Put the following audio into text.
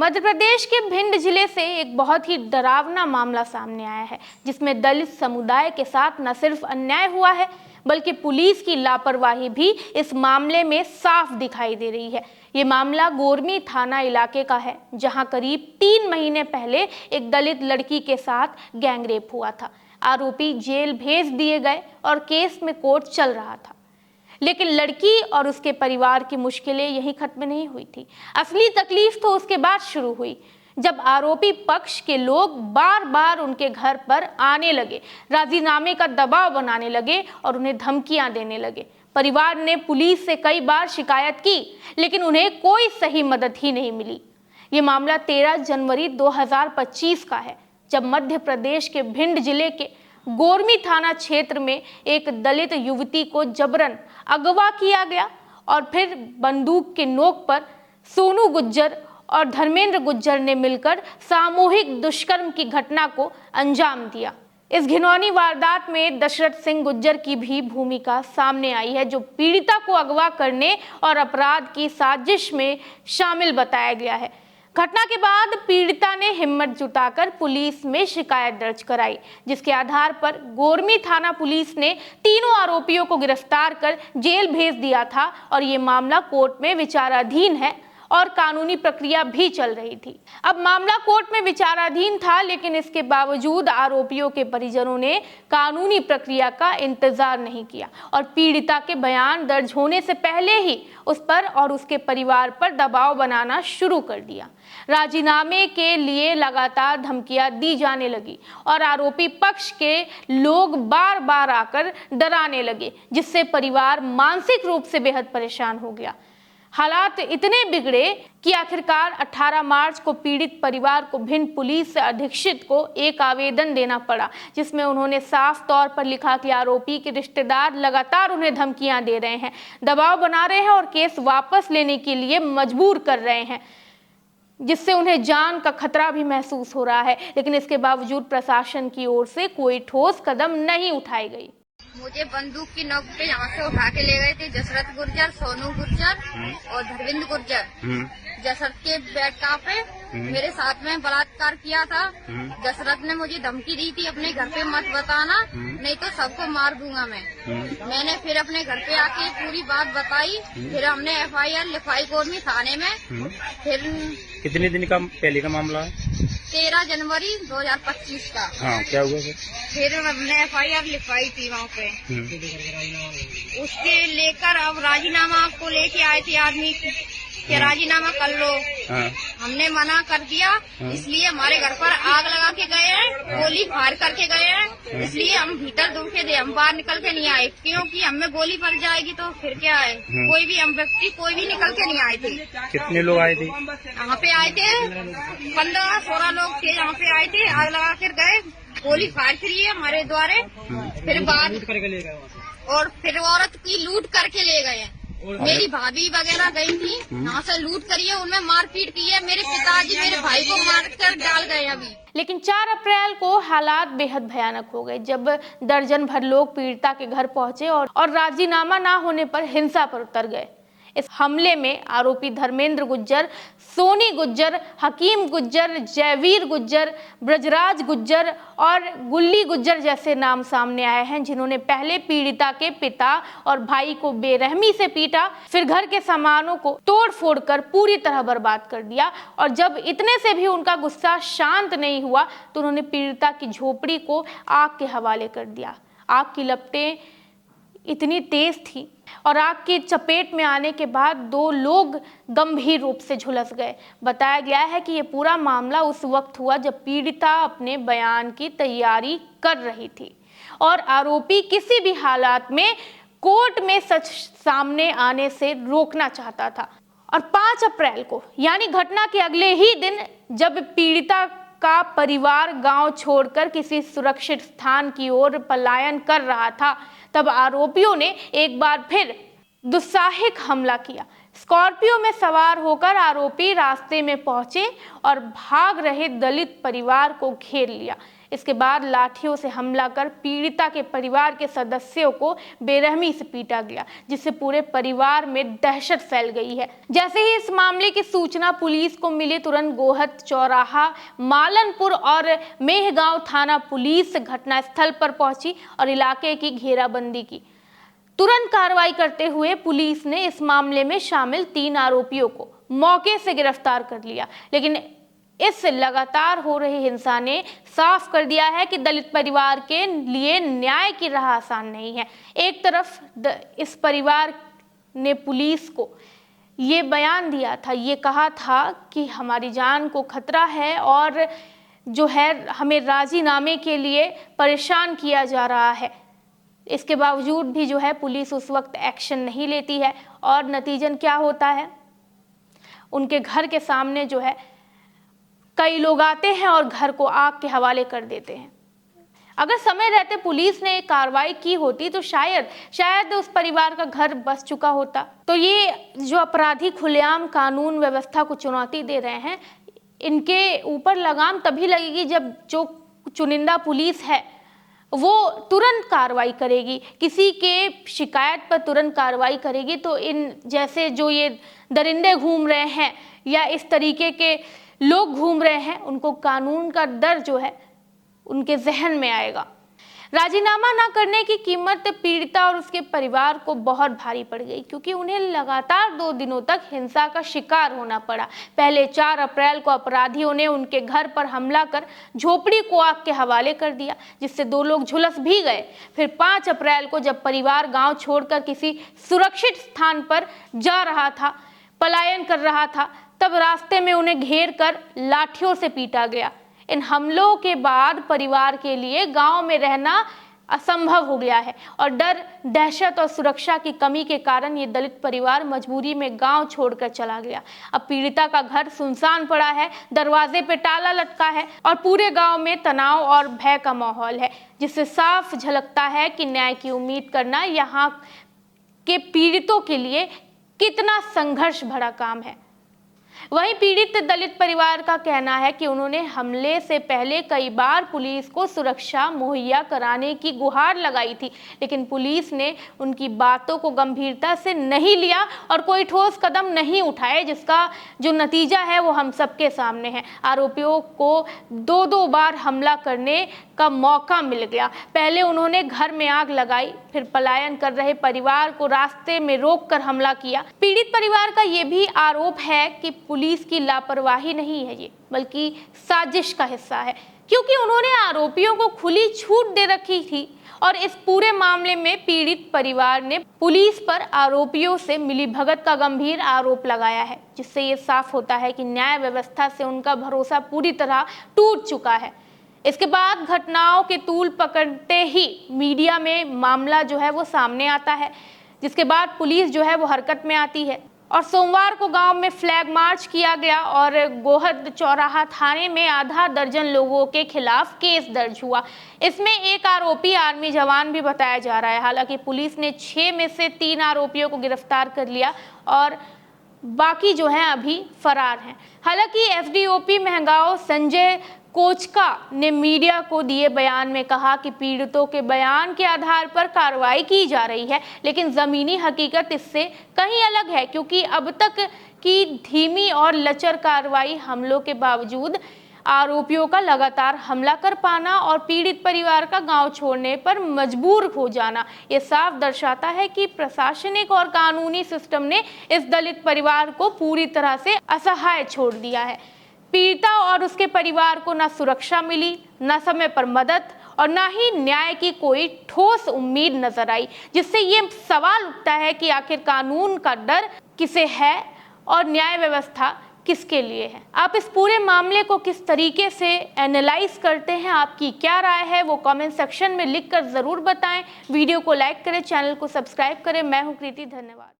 मध्य प्रदेश के भिंड जिले से एक बहुत ही डरावना मामला सामने आया है, जिसमें दलित समुदाय के साथ न सिर्फ अन्याय हुआ है बल्कि पुलिस की लापरवाही भी इस मामले में साफ दिखाई दे रही है। ये मामला गोरमी थाना इलाके का है, जहां करीब 3 महीने पहले एक दलित लड़की के साथ गैंगरेप हुआ था। आरोपी जेल भेज दिए गए और केस में कोर्ट चल रहा था, लेकिन लड़की और उसके परिवार की मुश्किलें यहीं खत्म नहीं हुई थी। असली तकलीफ तो उसके बाद शुरू हुई, जब आरोपी पक्ष के लोग बार बार उनके घर पर आने लगे, राजीनामे का दबाव बनाने लगे और उन्हें धमकियां देने लगे। परिवार ने पुलिस से कई बार शिकायत की, लेकिन उन्हें कोई सही मदद ही नहीं मिली। ये मामला 13 जनवरी 2025 का है, जब मध्य प्रदेश के भिंड जिले के गोरमी थाना क्षेत्र में एक दलित युवती को जबरन अगवा किया गया और फिर बंदूक के नोक पर सोनू गुज्जर और धर्मेंद्र गुज्जर ने मिलकर सामूहिक दुष्कर्म की घटना को अंजाम दिया। इस घिनौनी वारदात में दशरथ सिंह गुज्जर की भी भूमिका सामने आई है, जो पीड़िता को अगवा करने और अपराध की साजिश में शामिल बताया गया है। घटना के बाद पीड़िता ने हिम्मत जुटाकर पुलिस में शिकायत दर्ज कराई, जिसके आधार पर गोरमी थाना पुलिस ने तीनों आरोपियों को गिरफ्तार कर जेल भेज दिया था और ये मामला कोर्ट में विचाराधीन है और कानूनी प्रक्रिया भी चल रही थी। अब मामला कोर्ट में विचाराधीन था, लेकिन इसके बावजूद आरोपियों के परिजनों ने कानूनी प्रक्रिया का इंतजार नहीं किया और पीड़िता के बयान दर्ज होने से पहले ही उस पर और उसके परिवार पर दबाव बनाना शुरू कर दिया। राजीनामे के लिए लगातार धमकियां दी जाने लगी और आरोपी पक्ष के लोग बार बार आकर डराने लगे, जिससे परिवार मानसिक रूप से बेहद परेशान हो गया। हालात इतने बिगड़े कि आखिरकार 18 मार्च को पीड़ित परिवार को भिंड पुलिस अधीक्षक को एक आवेदन देना पड़ा, जिसमें उन्होंने साफ तौर पर लिखा कि आरोपी के रिश्तेदार लगातार उन्हें धमकियां दे रहे हैं, दबाव बना रहे हैं और केस वापस लेने के लिए मजबूर कर रहे हैं, जिससे उन्हें जान का खतरा भी महसूस हो रहा है। लेकिन इसके बावजूद प्रशासन की ओर से कोई ठोस कदम नहीं उठाई गई। मुझे बंदूक की नोक पे यहाँ से उठा के ले गए थे दशरथ गुर्जर, सोनू गुर्जर और धर्मेंद्र गुर्जर। दशरथ के बेटा पे मेरे साथ में बलात्कार किया था। दशरथ ने मुझे धमकी दी थी, अपने घर पे मत बताना, नहीं तो सबको मार दूंगा मैं। मैंने फिर अपने घर पे आके पूरी बात बताई। फिर हमने FIR लिखवाई गोरमी थाने में। फिर कितने दिन का पहले का मामला है? 13 जनवरी 2025 का। हाँ, क्या हुआ फिर हमने FIR लिखवाई थी वहाँ पे। उसके लेकर अब राजीनामा को लेके आए थे आदमी कि राजीनामा कर लो। हमने मना कर दिया, इसलिए हमारे घर पर आग लगा के गए हैं, गोली फायर करके गए हैं। इसलिए हम भीतर धोखे दे, हम बाहर निकल के नहीं आए, क्योंकि हमें गोली पड़ जाएगी तो फिर क्या है। कोई भी हम व्यक्ति कोई भी निकल के नहीं आए थे। कितने लोग आए थे? यहाँ पे आए थे 15-16 लोग थे, यहाँ पे आए थे, आग लगा कर गए, गोली फायर करी है हमारे द्वारे। फिर बाद और फिर औरत की लूट करके ले गए। मेरी भाभी वगैरह गई थी, यहाँ से लूट करी है, उनमें मारपीट की है। मेरे पिताजी मेरे भाई को मार कर डाल गए अभी। लेकिन 4 अप्रैल को हालात बेहद भयानक हो गए, जब दर्जन भर लोग पीड़िता के घर पहुंचे और राजीनामा ना होने पर हिंसा पर उतर गए। इस हमले में आरोपी धर्मेंद्र गुज्जर, सोनी गुज्जर, हकीम गुज्जर, जयवीर गुज्जर, ब्रजराज गुज्जर और गुल्ली गुज्जर जैसे नाम सामने आए हैं, जिन्होंने पहले पीड़िता के पिता और भाई को बेरहमी से पीटा, फिर घर के सामानों को तोड़ फोड़ कर पूरी तरह बर्बाद कर दिया। और जब इतने से भी उनका गुस्सा शांत नहीं हुआ तो उन्होंने पीड़िता की झोपड़ी को आग के हवाले कर दिया। आग की लपटें इतनी तेज थी और आग की चपेट में आने के बाद 2 लोग गंभीर रूप से झुलस गए। बताया गया है कि ये पूरा मामला उस वक्त हुआ जब पीड़िता अपने बयान की तैयारी कर रही थी और आरोपी किसी भी हालात में कोर्ट में सच सामने आने से रोकना चाहता था। और 5 अप्रैल को, यानी घटना के अगले ही दिन, जब पीड़िता का परिवार गांव छोड़कर किसी सुरक्षित स्थान की ओर पलायन कर रहा था, तब आरोपियों ने एक बार फिर दुस्साहसिक हमला किया। स्कॉर्पियो में सवार होकर आरोपी रास्ते में पहुंचे और भाग रहे दलित परिवार को घेर लिया। इसके बाद लाठियों से हमला कर पीड़िता के परिवार के सदस्यों को बेरहमी से पीटा गया, जिससे पूरे परिवार में दहशत फैल गई है। जैसे ही इस मामले की सूचना पुलिस को मिली, तुरंत गोहद चौराहा, मालनपुर और मेहगांव थाना पुलिस घटनास्थल पर पहुंची और इलाके की घेराबंदी की। तुरंत कार्रवाई करते हुए पुलिस ने इस मामले में शामिल 3 आरोपियों को मौके से गिरफ्तार कर लिया। लेकिन इस लगातार हो रही हिंसा ने साफ कर दिया है कि दलित परिवार के लिए न्याय की राह आसान नहीं है। एक तरफ इस परिवार ने पुलिस को ये बयान दिया था, ये कहा था कि हमारी जान को खतरा है और जो है हमें राजीनामे के लिए परेशान किया जा रहा है। इसके बावजूद भी जो है पुलिस उस वक्त एक्शन नहीं लेती है और नतीजन क्या होता है, उनके घर के सामने जो है कई लोग आते हैं और घर को आग के हवाले कर देते हैं। अगर समय रहते पुलिस ने कार्रवाई की होती तो शायद उस परिवार का घर बस चुका होता। तो ये जो अपराधी खुलेआम कानून व्यवस्था को चुनौती दे रहे हैं, इनके ऊपर लगाम तभी लगेगी जब जो चुनिंदा पुलिस है वो तुरंत कार्रवाई करेगी, किसी के शिकायत पर तुरंत कार्रवाई करेगी। तो इन जैसे जो ये दरिंदे घूम रहे हैं या इस तरीके के लोग घूम रहे हैं, उनको कानून का डर जो है उनके जहन में आएगा। राजीनामा ना करने की कीमत पीड़िता और उसके परिवार को बहुत भारी पड़ गई, क्योंकि उन्हें लगातार 2 दिनों तक हिंसा का शिकार होना पड़ा। पहले 4 अप्रैल को अपराधियों ने उनके घर पर हमला कर झोपड़ी को आग के हवाले कर दिया, जिससे 2 लोग झुलस भी गए। फिर 5 अप्रैल को जब परिवार गांव छोड़कर किसी सुरक्षित स्थान पर जा रहा था, पलायन कर रहा था, तब रास्ते में उन्हें घेर कर लाठियों से पीटा गया। इन हमलों के बाद परिवार के लिए गांव में रहना असंभव हो गया है और डर, दहशत और सुरक्षा की कमी के कारण ये दलित परिवार मजबूरी में गांव छोड़कर चला गया। अब पीड़िता का घर सुनसान पड़ा है, दरवाजे पे ताला लटका है और पूरे गांव में तनाव और भय का माहौल है, जिससे साफ झलकता है कि न्याय की उम्मीद करना यहाँ के पीड़ितों के लिए कितना संघर्ष भरा काम है। वहीं पीड़ित दलित परिवार का कहना है कि उन्होंने हमले से पहले कई बार पुलिस को सुरक्षा मुहैया कराने की गुहार लगाई थी, लेकिन पुलिस ने उनकी बातों को गंभीरता से नहीं लिया और कोई ठोस कदम नहीं उठाए, जिसका जो नतीजा है वो हम सबके सामने है। आरोपियों को 2 बार हमला करने का मौका मिल गया। पहले उन्होंने घर में आग लगाई, फिर पलायन कर रहे परिवार को रास्ते में रोककर हमला किया। पीड़ित परिवार का ये भी आरोप है कि पुलिस की लापरवाही नहीं है ये, बल्कि साजिश का हिस्सा है, क्योंकि उन्होंने आरोपियों को खुली छूट दे रखी थी और इस पूरे मामले में पीड़ित परिवार ने पुलिस पर आरोपियों से मिलीभगत का गंभीर आरोप लगाया है, जिससे ये साफ होता है कि न्याय व्यवस्था से उनका भरोसा पूरी तरह टूट चुका है। इसके बाद घटनाओं के तूल पकड़ते ही मीडिया में मामला जो है वो सामने आता है, जिसके बाद पुलिस जो है वो हरकत में आती है और सोमवार को गांव में फ्लैग मार्च किया गया और गोहद चौराहा थाने में आधा दर्जन लोगों के खिलाफ केस दर्ज हुआ। इसमें एक आरोपी आर्मी जवान भी बताया जा रहा है। हालांकि पुलिस ने 6 में से 3 आरोपियों को गिरफ्तार कर लिया और बाकी जो हैं अभी फरार हैं। हालांकि एसडीओपी मेहगांव संजय कोचका ने मीडिया को दिए बयान में कहा कि पीड़ितों के बयान के आधार पर कार्रवाई की जा रही है, लेकिन ज़मीनी हकीकत इससे कहीं अलग है, क्योंकि अब तक की धीमी और लचर कार्रवाई हमलों के बावजूद आरोपियों का लगातार हमला कर पाना और पीड़ित परिवार का गांव छोड़ने पर मजबूर हो जाना ये साफ दर्शाता है कि प्रशासनिक और कानूनी सिस्टम ने इस दलित परिवार को पूरी तरह से असहाय छोड़ दिया है। पीड़िता और उसके परिवार को न सुरक्षा मिली, न समय पर मदद और न ही न्याय की कोई ठोस उम्मीद नजर आई, जिससे ये सवाल उठता है कि आखिर कानून का डर किसे है और न्याय व्यवस्था किसके लिए है। आप इस पूरे मामले को किस तरीके से एनालाइज करते हैं, आपकी क्या राय है वो कमेंट सेक्शन में लिखकर जरूर बताएं। वीडियो को लाइक करें, चैनल को सब्सक्राइब करें। मैं हूं कृति, धन्यवाद।